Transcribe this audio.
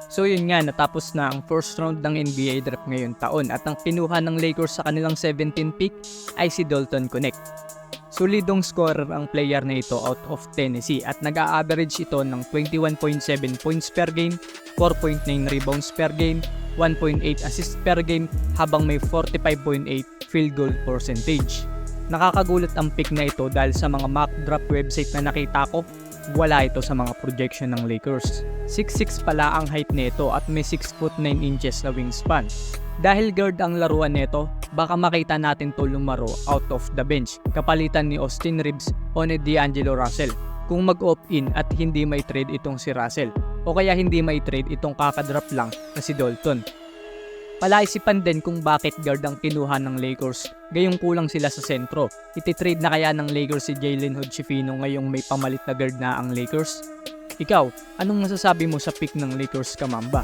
So yun nga, natapos na ang first round ng NBA draft ngayong taon at ang kinuha ng Lakers sa kanilang 17 pick ay si Dalton Connect. Solidong scorer ang player na ito out of Tennessee at nag-a-average ito ng 21.7 points per game, 4.9 rebounds per game, 1.8 assists per game habang may 45.8 field goal percentage. Nakakagulat ang pick na ito dahil sa mga mock draft website na nakita ko, wala ito sa mga projection ng Lakers. 6'6 pala ang height nito at may 6'9" na wingspan. Dahil guard ang laruan nito, baka makita natin to lumaro out of the bench kapalitan ni Austin Reeves o ni D'Angelo Russell kung mag-opt-in at hindi may trade itong si Russell o kaya hindi may trade itong kakadraft lang na si Dalton. Palaisipan din kung bakit guard ang kinuha ng Lakers, gayong kulang sila sa sentro. Ititrade na kaya ng Lakers si Jalen Hood-Schifino ngayong may pamalit na guard na ang Lakers? Ikaw, anong masasabi mo sa pick ng Lakers, Kamamba?